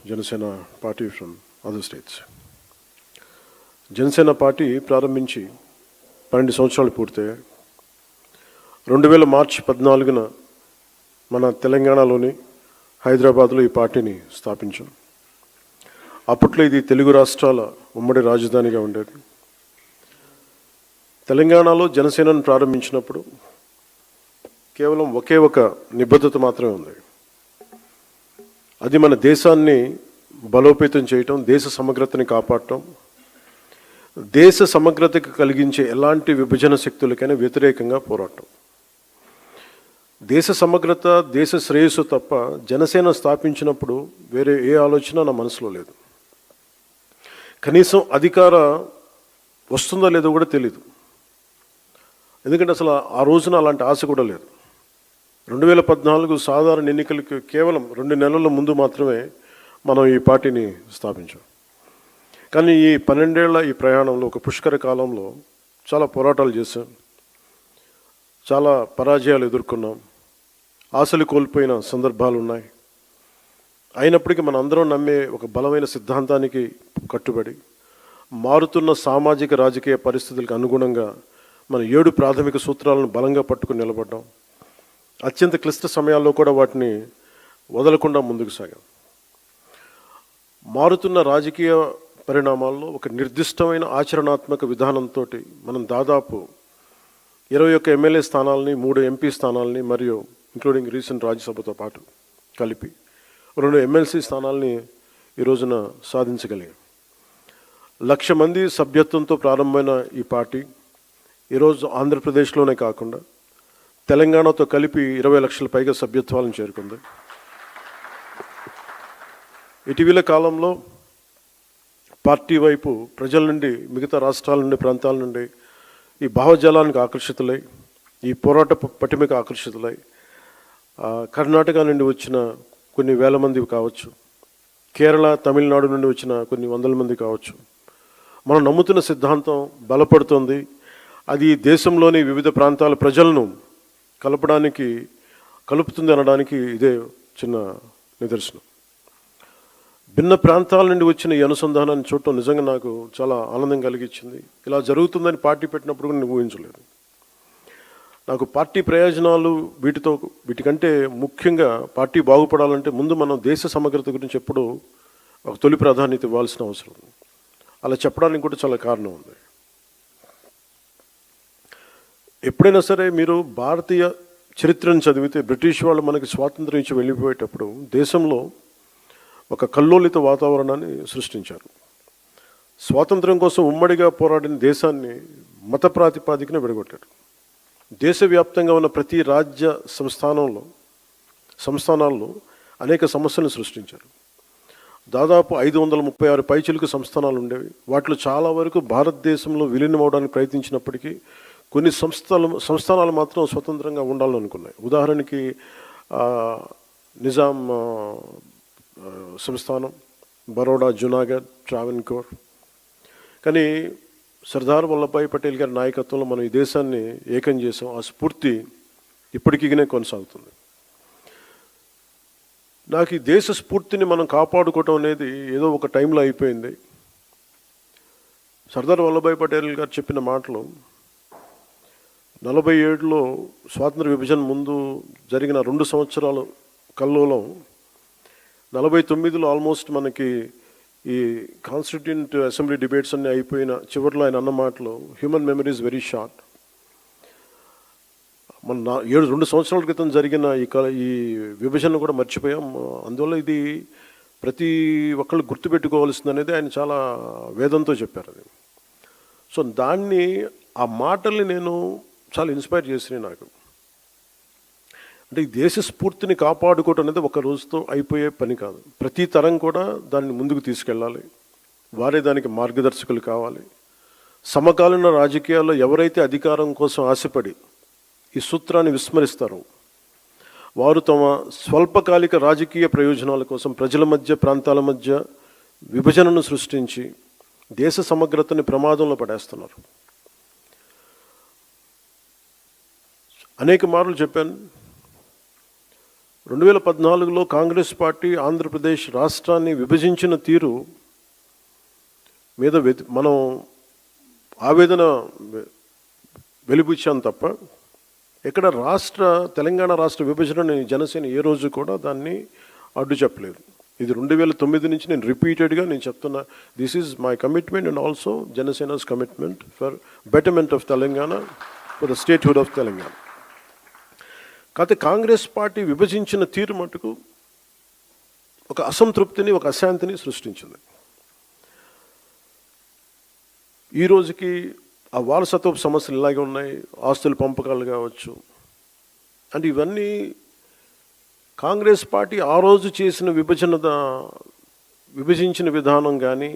Janasena party from other states. Janasena party ప్రారంభించి 12 సంవత్సరాలు పూర్తయ్యాయి. 2000 మార్చి 14న మన తెలంగాణలోని హైదరాబాద్లో ఈ పార్టీని స్థాపించాం. అప్పట్లో ఇది తెలుగు రాష్ట్రాల ఉమ్మడి రాజధానిగా ఉండేది. తెలంగాణలో జనసేనను ప్రారంభించినప్పుడు కేవలం ఒకే ఒక నిబద్ధత మాత్రమే ఉంది. అది మన దేశాన్ని బలోపేతం చేయటం, దేశ సమగ్రతని కాపాడటం, దేశ సమగ్రతకు కలిగించే ఎలాంటి విభజన శక్తులకైనా వ్యతిరేకంగా పోరాటం. దేశ సమగ్రత, దేశ శ్రేయస్సు తప్ప జనసేన స్థాపించినప్పుడు వేరే ఏ ఆలోచన నా మనసులో లేదు. కనీసం అధికార వస్తుందో లేదో కూడా తెలీదు. ఎందుకంటే అసలు ఆ రోజున అలాంటి ఆశ కూడా లేదు. 2014 సాధారణ ఎన్నికలకు కేవలం 2 నెలల ముందు మాత్రమే మనం ఈ పార్టీని స్థాపించాం. కానీ ఈ 12 ఏళ్ల ఈ ప్రయాణంలో, ఒక పుష్కర కాలంలో చాలా పోరాటాలు చేశాం, చాలా పరాజయాలు ఎదుర్కొన్నాం, ఆశలు కోల్పోయిన సందర్భాలు ఉన్నాయి. అయినప్పటికీ మన అందరం నమ్మే ఒక బలమైన సిద్ధాంతానికి కట్టుబడి మారుతున్న సామాజిక రాజకీయ పరిస్థితులకు అనుగుణంగా మన 7 ప్రాథమిక సూత్రాలను బలంగా పట్టుకుని నిలబడ్డాం. అత్యంత క్లిష్ట సమయాల్లో కూడా వాటిని వదలకుండా ముందుకు సాగాం. మారుతున్న రాజకీయ పరిణామాల్లో ఒక నిర్దిష్టమైన ఆచరణాత్మక విధానంతో మనం దాదాపు 21 ఎమ్మెల్యే స్థానాలని, 3 ఎంపీ స్థానాలని మరియు ఇంక్లూడింగ్ రీసెంట్ రాజ్యసభతో పాటు కలిపి 2 ఎమ్మెల్సీ స్థానాలని ఈ రోజున సాధించగలిగాం. 1,00,000 మంది సభ్యత్వంతో ప్రారంభమైన ఈ పార్టీ ఈరోజు ఆంధ్రప్రదేశ్లోనే కాకుండా తెలంగాణతో కలిపి 20 లక్షల పైగా సభ్యత్వాలను చేరుకుంది. ఇటీవల కాలంలో పార్టీ వైపు ప్రజల నుండి, మిగతా రాష్ట్రాల నుండి, ప్రాంతాల నుండి ఈ భావజాలానికి ఆకర్షితులై, ఈ పోరాట పటిమకు ఆకర్షితులై కర్ణాటక నుండి వచ్చిన కొన్ని వేల మంది కావచ్చు, కేరళ, తమిళనాడు నుండి వచ్చిన కొన్ని వందల మంది కావచ్చు. మనం నమ్ముతున్న సిద్ధాంతం బలపడుతుంది. అది దేశంలోని వివిధ ప్రాంతాల ప్రజలను కలుపుతుంది అనడానికి ఇదే చిన్న నిదర్శనం. భిన్న ప్రాంతాల నుండి వచ్చిన ఈ అనుసంధానాన్ని చూడటం నిజంగా నాకు చాలా ఆనందం కలిగించింది. ఇలా జరుగుతుందని పార్టీ పెట్టినప్పుడు కూడా నేను ఊహించలేదు. నాకు పార్టీ ప్రయోజనాలు వీటికంటే ముఖ్యంగా పార్టీ బాగుపడాలంటే ముందు మనం దేశ సమగ్రత గురించి ఎప్పుడూ ఒక తొలి ప్రాధాన్యత ఇవ్వాల్సిన అవసరం. అలా చెప్పడానికి కూడా చాలా కారణం ఉంది. ఎప్పుడైనా సరే మీరు భారతీయ చరిత్రను చదివితే, బ్రిటిష్ వాళ్ళు మనకి స్వాతంత్రం ఇచ్చి వెళ్ళిపోయేటప్పుడు దేశంలో ఒక కల్లోలిత వాతావరణాన్ని సృష్టించారు. స్వాతంత్రం కోసం ఉమ్మడిగా పోరాడిన దేశాన్ని మత ప్రాతిపాదికన విడగొట్టారు. దేశవ్యాప్తంగా ఉన్న ప్రతి రాజ్య సంస్థానాల్లో అనేక సమస్యలను సృష్టించారు. దాదాపు 536 పైచిలుకు సంస్థానాలు ఉండేవి. వాటిలో చాలా వరకు భారతదేశంలో విలీనం అవడానికి ప్రయత్నించినప్పటికీ కొన్ని సంస్థానాలు మాత్రం స్వతంత్రంగా ఉండాలని అనుకున్నాయి. ఉదాహరణకి నిజాం సంస్థానం, బరోడా, జునాగఢ్, ట్రావెన్కోర్. కానీ సర్దార్ వల్లభాయ్ పటేల్ గారి నాయకత్వంలో మనం ఈ దేశాన్ని ఏకం చేసాం. ఆ స్ఫూర్తి ఇప్పటికీనే కొనసాగుతుంది. నాకు ఈ దేశ స్ఫూర్తిని మనం కాపాడుకోవటం అనేది ఏదో ఒక టైంలో అయిపోయింది. సర్దార్ వల్లభాయ్ పటేల్ గారు చెప్పిన మాటలు 47లో స్వాతంత్ర విభజన ముందు జరిగిన 2 సంవత్సరాల కల్లోలం, 49లో ఆల్మోస్ట్ మనకి ఈ కాన్స్టిట్యూంట్ అసెంబ్లీ డిబేట్స్ అన్నీ అయిపోయిన చివరిలో ఆయన అన్న మాటలు, human memory is very short. మన 2 సంవత్సరాల క్రితం జరిగిన ఈ విభజన కూడా మర్చిపోయాం. అందువల్ల ఇది ప్రతి ఒక్కళ్ళు గుర్తుపెట్టుకోవాల్సింది అనేది ఆయన చాలా వేదంతో చెప్పారు. అది సో ఆ మాటల్ని నేను చాలా ఇన్స్పైర్ చేసినాయి నాకు. అంటే ఈ దేశ స్ఫూర్తిని కాపాడుకోవటం అనేది ఒక రోజుతో అయిపోయే పని కాదు. ప్రతి తరం కూడా దాన్ని ముందుకు తీసుకెళ్ళాలి. వారే దానికి మార్గదర్శకులు కావాలి. సమకాలీన రాజకీయాల్లో ఎవరైతే అధికారం కోసం ఆశపడి ఈ సూత్రాన్ని విస్మరిస్తారో వారు తమ స్వల్పకాలిక రాజకీయ ప్రయోజనాల కోసం ప్రజల మధ్య, ప్రాంతాల మధ్య విభజనను సృష్టించి దేశ సమగ్రతని ప్రమాదంలో పడేస్తున్నారు. అనేక మార్లు చెప్పాను, 2014లో కాంగ్రెస్ పార్టీ ఆంధ్రప్రదేశ్ రాష్ట్రాన్ని విభజించిన తీరు మీద మనం ఆవేదన వెలిబుచ్చాం తప్ప ఇక్కడ తెలంగాణ రాష్ట్ర విభజనని జనసేన ఏ రోజు కూడా దాన్ని అడ్డు చెప్పలేదు. ఇది 2009 నుంచి నేను రిపీటెడ్గా చెప్తున్నా, this is my commitment and also Janasena's commitment for betterment of Telangana, for the statehood of Telangana. కాకపోతే కాంగ్రెస్ పార్టీ విభజించిన తీరు మటుకు ఒక అసంతృప్తిని, ఒక అశాంతిని సృష్టించింది. ఈ రోజుకి ఆ వారసత్వపు సమస్యలు ఇలాగే ఉన్నాయి, ఆస్తుల పంపకాలు కావచ్చు. అంటే ఇవన్నీ కాంగ్రెస్ పార్టీ ఆ రోజు చేసిన విభజించిన విధానం కానీ,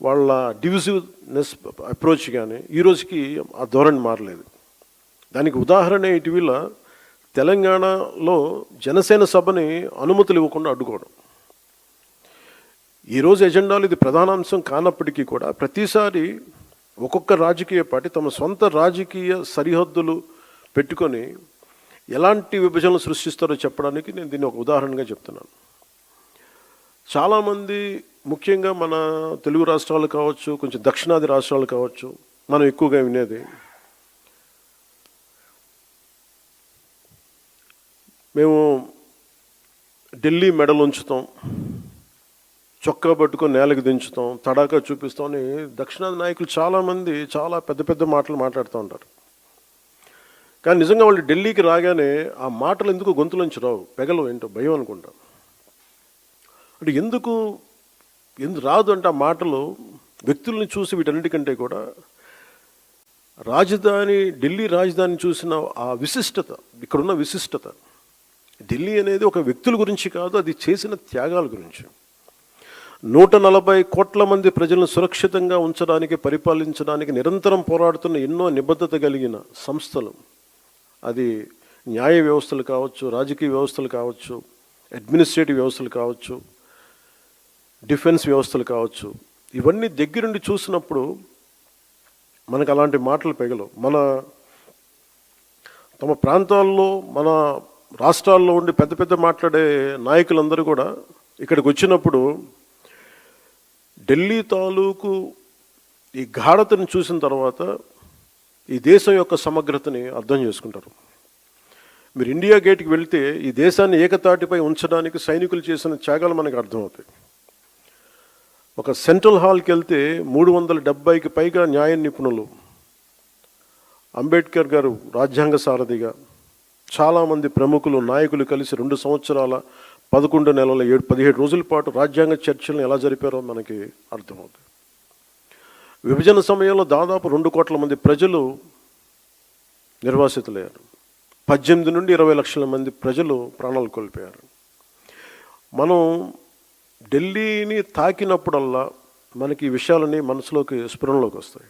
వాళ్ళ డివిజివ్నెస్ అప్రోచ్ కానీ ఈ రోజుకి ఆ ధోరణి మారలేదు. దానికి ఉదాహరణ ఇటీవల తెలంగాణలో జనసేన సభని అనుమతులు ఇవ్వకుండా అడ్డుకోవడం. ఈరోజు ఎజెండాలు ఇది ప్రధానాంశం కానప్పటికీ కూడా ప్రతిసారి ఒక్కొక్క రాజకీయ పార్టీ తమ సొంత రాజకీయ సరిహద్దులు పెట్టుకొని ఎలాంటి విభజనలు సృష్టిస్తారో చెప్పడానికి నేను దీన్ని ఒక ఉదాహరణగా చెప్తున్నాను. చాలామంది ముఖ్యంగా మన తెలుగు రాష్ట్రాలు కావచ్చు, కొంచెం దక్షిణాది రాష్ట్రాలు కావచ్చు, మనం ఎక్కువగా వినేది, మేము ఢిల్లీ మెడలు ఉంచుతాం, చొక్కా పట్టుకొని నేలకు దించుతాం, తడాకా చూపిస్తామని దక్షిణాది నాయకులు చాలామంది చాలా పెద్ద పెద్ద మాటలు మాట్లాడుతూ ఉంటారు. కానీ నిజంగా వాళ్ళు ఢిల్లీకి రాగానే ఆ మాటలు ఎందుకు గొంతులోంచి రావు, పెగలు ఏంటో భయం అనుకుంటాం. అంటే ఎందుకు రాదు అంటే ఆ మాటలు వ్యక్తుల్ని చూసి వీటన్నిటికంటే కూడా ఢిల్లీ రాజధాని చూసిన ఆ విశిష్టత, ఇక్కడున్న విశిష్టత, ఢిల్లీ అనేది ఒక వ్యక్తుల గురించి కాదు, అది చేసిన త్యాగాల గురించి. 140 కోట్ల మంది ప్రజలను సురక్షితంగా ఉంచడానికి, పరిపాలించడానికి నిరంతరం పోరాడుతున్న ఎన్నో నిబద్ధత కలిగిన సంస్థలు, అది న్యాయ వ్యవస్థలు కావచ్చు, రాజకీయ వ్యవస్థలు కావచ్చు, అడ్మినిస్ట్రేటివ్ వ్యవస్థలు కావచ్చు, డిఫెన్స్ వ్యవస్థలు కావచ్చు, ఇవన్నీ దగ్గరుండి చూసినప్పుడు మనకు అలాంటి మాటలు పెగలవు. తమ ప్రాంతాల్లో, మన రాష్ట్రాల్లో ఉండి పెద్ద పెద్ద మాట్లాడే నాయకులందరూ కూడా ఇక్కడికి వచ్చినప్పుడు ఢిల్లీ తాలూకు ఈ గాఢతను చూసిన తర్వాత ఈ దేశం యొక్క సమగ్రతని అర్థం చేసుకుంటారు. మీరు ఇండియా గేట్కి వెళ్తే ఈ దేశాన్ని ఏకతాటిపై ఉంచడానికి సైనికులు చేసిన త్యాగాలు మనకు అర్థమవుతాయి. ఒక సెంట్రల్ హాల్కి వెళ్తే 370కి పైగా న్యాయ నిపుణులు, అంబేద్కర్ గారు రాజ్యాంగ సారథిగా, చాలామంది ప్రముఖులు, నాయకులు కలిసి 2 సంవత్సరాల 11 నెలల 17 రోజుల పాటు రాజ్యాంగ చర్చలను ఎలా జరిపారో మనకి అర్థమవుతుంది. విభజన సమయంలో దాదాపు 2 కోట్ల మంది ప్రజలు నిర్వాసితులయ్యారు. 18 నుండి 20 లక్షల మంది ప్రజలు ప్రాణాలు కోల్పోయారు. మనం ఢిల్లీని తాకినప్పుడల్లా మనకి ఈ విషయాలని మనసులోకి, స్ఫురణలోకి వస్తాయి.